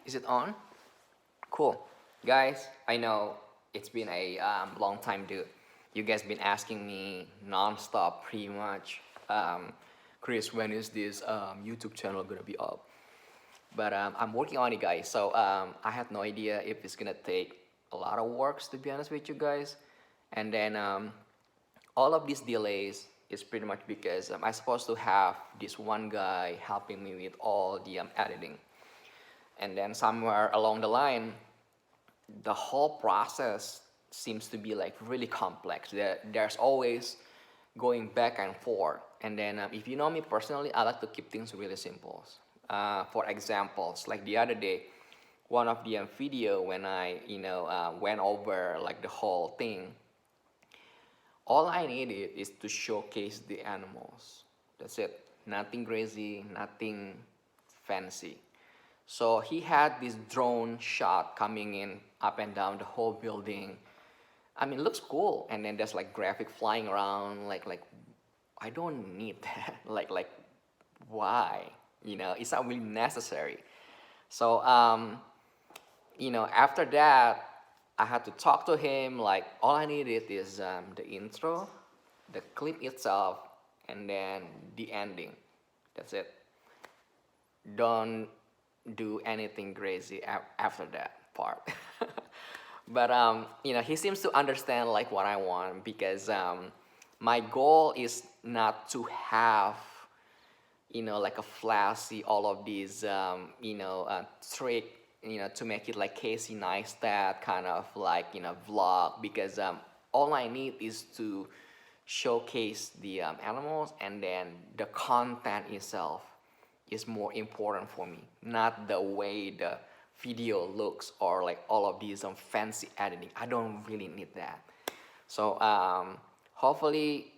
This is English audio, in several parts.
Is it on? Cool. Guys, I know it's been a long time, dude. You guys been asking me non-stop pretty much. Chris, when is this YouTube channel gonna be up? But I'm working on it, guys. So I had no idea if it's gonna take a lot of works, to be honest with you guys. And then all of these delays is pretty much because I'm supposed to have this one guy helping me with all the editing. And then somewhere along the line, the whole process seems to be like really complex. There's always going back and forth. And then if you know me personally, I like to keep things really simple. For examples, like the other day, one of the video when I went over like the whole thing, all I needed is to showcase the animals. That's it. Nothing crazy, nothing fancy. So he had this drone shot coming in up and down the whole building. I mean, it looks cool. And then there's like graphic flying around. Like I don't need that. like why? It's not really necessary. So after that, I had to talk to him. Like all I needed is the intro, the clip itself, and then the ending. That's it. Don't do anything crazy after that part. But he seems to understand like what I want, because my goal is not to have like a flashy all of these trick to make it like Casey Neistat kind of like vlog, because all I need is to showcase the animals, and then the content itself is more important for me, not the way the video looks or like all of these fancy editing. I don't really need that. So hopefully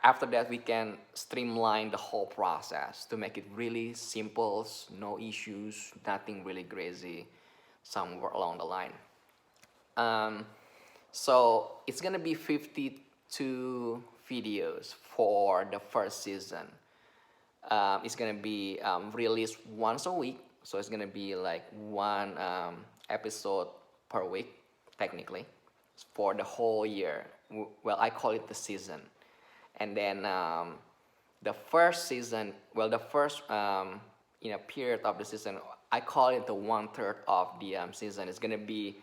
after that we can streamline the whole process to make it really simple, no issues, nothing really crazy somewhere along the line. So it's gonna be 52 videos for the first season. It's gonna be released once a week, so it's gonna be like one episode per week, technically, for the whole year. Well, I call it the season. And then the first season, well, the first period of the season, I call it the 1/3 of the season. It's gonna be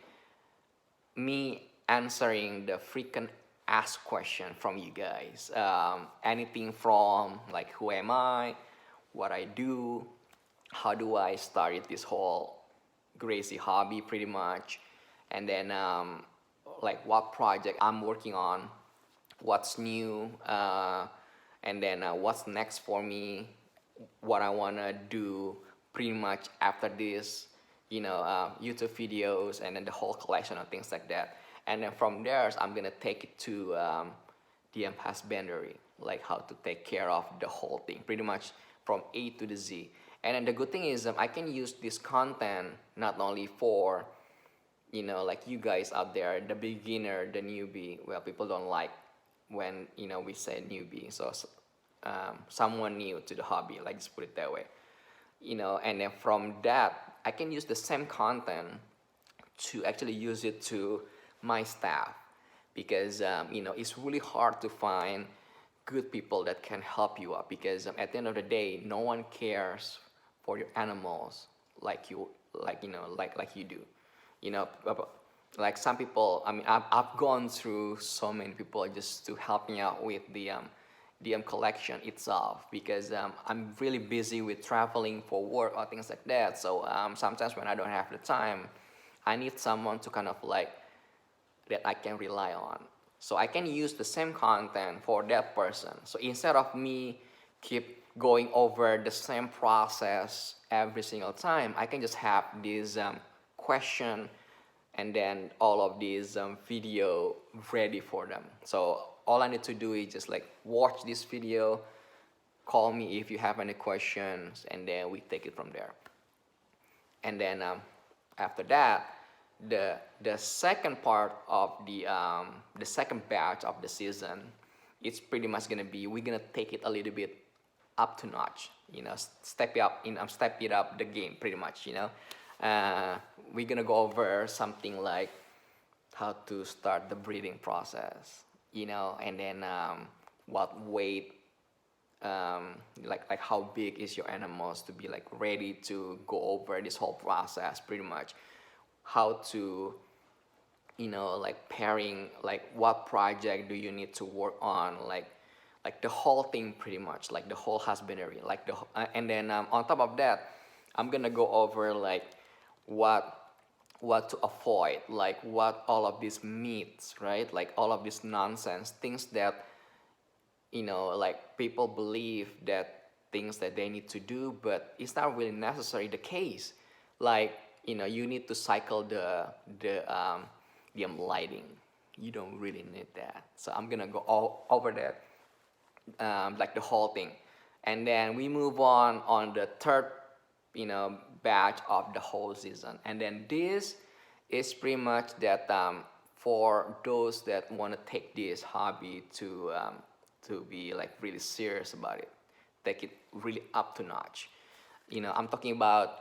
me answering the frequent asked question from you guys. Anything from like who am I, what I do, how do I start this whole crazy hobby pretty much, and then like what project I'm working on, what's new, and then what's next for me, what I wanna do pretty much after this, YouTube videos, and then the whole collection of things like that. And then from there, I'm gonna take it to the husbandry, like how to take care of the whole thing, pretty much from A to the Z. And then the good thing is I can use this content not only for, like you guys out there, the beginner, the newbie. Well, people don't like when, we say newbie. So someone new to the hobby, like just put it that way. And then from that, I can use the same content to actually use it to my staff, because it's really hard to find good people that can help you out, because at the end of the day, no one cares for your animals like you do. Like some people, I mean, I've gone through so many people just to help me out with the collection itself, because I'm really busy with traveling for work or things like that. So sometimes when I don't have the time, I need someone to kind of like that I can rely on. So I can use the same content for that person. So instead of me keep going over the same process every single time, I can just have this question and then all of these video ready for them. So all I need to do is just like watch this video, call me if you have any questions, and then we take it from there. And then after that, the second part of the second batch of the season, it's pretty much gonna be, we're gonna take it a little bit up to notch, step it up the game pretty much, uh, we're gonna go over something like how to start the breeding process, and then what weight, like how big is your animals to be like ready to go over this whole process, pretty much how to, like pairing, like what project do you need to work on, like the whole thing, pretty much like the whole husbandry, like and then on top of that, I'm gonna go over like what to avoid, like what all of these myths, right, like all of this nonsense things that, like people believe that things that they need to do, but it's not really necessarily the case. Like, you need to cycle the lighting. You don't really need that. So I'm gonna go all over that, like the whole thing, and then we move on the third, batch of the whole season, and then this is pretty much that, for those that want to take this hobby to be like really serious about it, take it really up to notch. I'm talking about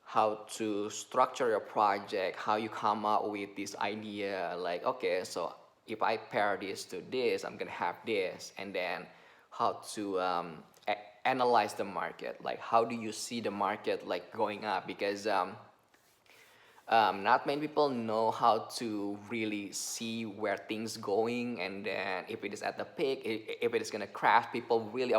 how to structure your project, how you come up with this idea, like, okay, so if I pair this to this, I'm gonna have this, and then how to analyze the market, like how do you see the market like going up, because not many people know how to really see where things going, and then if it is at the peak, if it is gonna crash, people really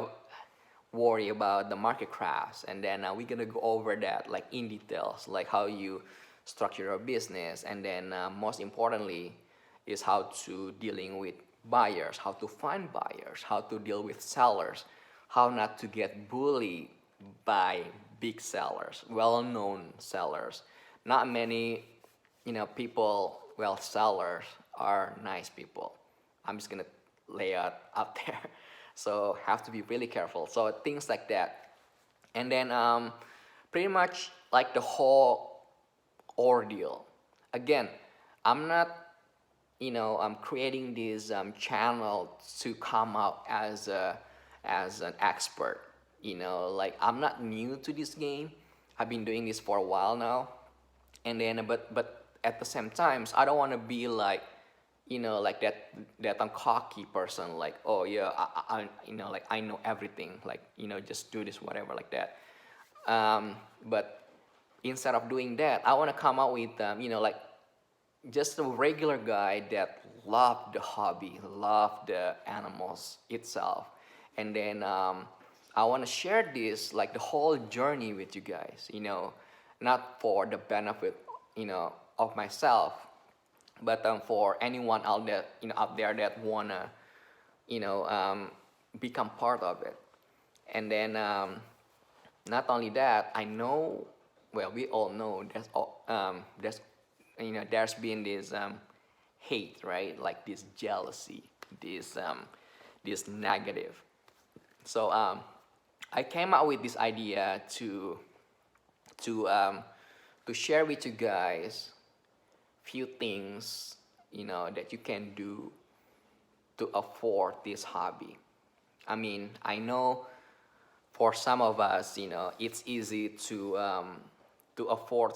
worry about the market crash, and then we're gonna go over that like in details, like how you structure your business, and then most importantly is how to dealing with buyers, how to find buyers, how to deal with sellers, how not to get bullied by big sellers, well-known sellers. Not many, people, well, sellers are nice people. I'm just gonna lay out up there. So have to be really careful. So things like that, and then pretty much like the whole ordeal. Again, I'm not, I'm creating this channel to come out as an expert. Like I'm not new to this game. I've been doing this for a while now, and then but at the same times, I don't want to be like, like that cocky person, like, oh yeah, like I know everything, like, just do this, whatever, like that. But instead of doing that, I want to come out with, like just a regular guy that love the hobby, love the animals itself, and then I want to share this, like the whole journey with you guys, not for the benefit, of myself, but for anyone out there, that wanna, become part of it. And then not only that, I know, well, we all know there's been this hate, right? Like this jealousy, this negative. So I came up with this idea to share with you guys few things, that you can do to afford this hobby. I mean, I know for some of us, it's easy to afford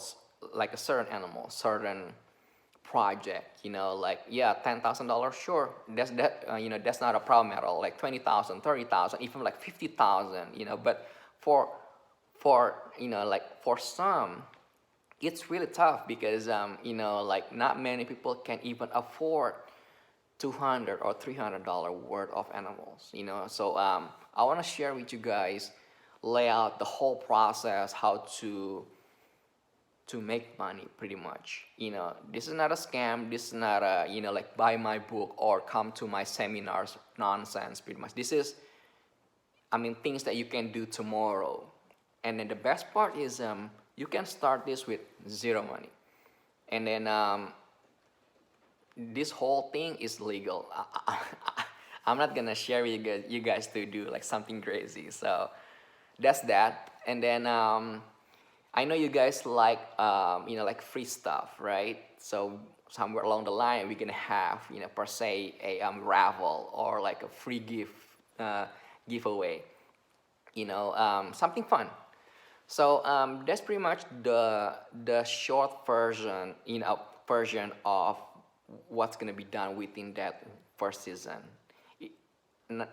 like a certain animal, certain project, like, yeah, $10,000, sure, that's not a problem at all. Like 20,000, 30,000, even like 50,000, but for like for some, it's really tough because like not many people can even afford $200 or $300 worth of animals. So I want to share with you guys, lay out the whole process, how to make money, pretty much. This is not a scam. This is not a like buy my book or come to my seminars nonsense. Pretty much, this is, things that you can do tomorrow. And then the best part is you can start this with zero money, and then this whole thing is legal. I'm not gonna share with you guys to do like something crazy. So that's that. And then I know you guys like like free stuff, right? So somewhere along the line, we're gonna have per se a raffle or like a free giveaway. Something fun. So that's pretty much the short version, version of what's gonna be done within that first season.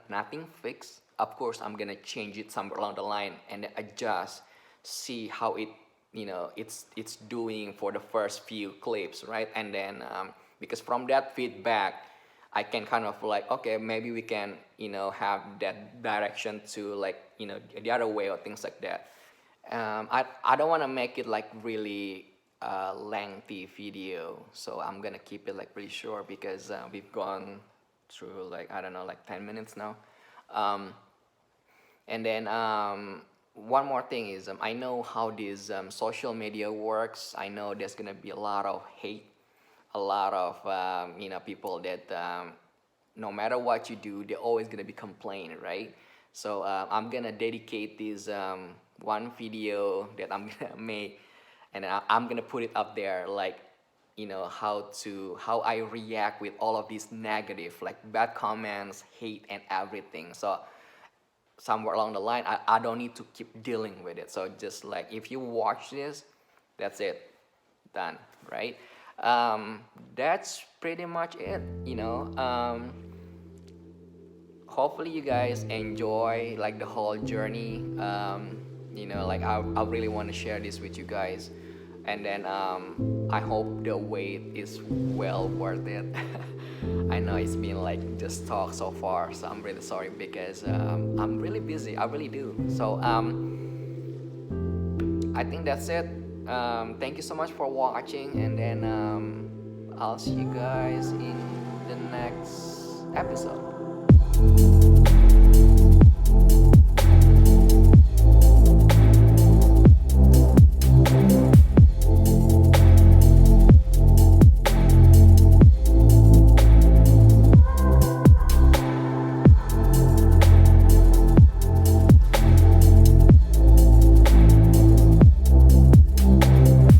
Nothing fixed. Of course, I'm gonna change it somewhere along the line and then adjust, see how it's doing for the first few clips, right? And then because from that feedback, I can kind of like, okay, maybe we can have that direction to like the other way or things like that. I don't want to make it like really lengthy video, so I'm gonna keep it like really short because we've gone through like, I don't know, like 10 minutes now. And then one more thing is I know how this social media works. I know there's gonna be a lot of hate, a lot of people that no matter what you do, they're always gonna be complaining, right? So I'm gonna dedicate this one video that I'm gonna make, and I'm gonna put it up there, like how I react with all of these negative, like bad comments, hate, and everything. So somewhere along the line, I don't need to keep dealing with it. So just like if you watch this, that's it, done, right? That's pretty much it. Hopefully you guys enjoy like the whole journey. Like I really want to share this with you guys, and then I hope the wait is well worth it. I know it's been like just talk so far, so I'm really sorry because I'm really busy. I really do. So I think that's it. Thank you so much for watching, and then I'll see you guys in the next episode.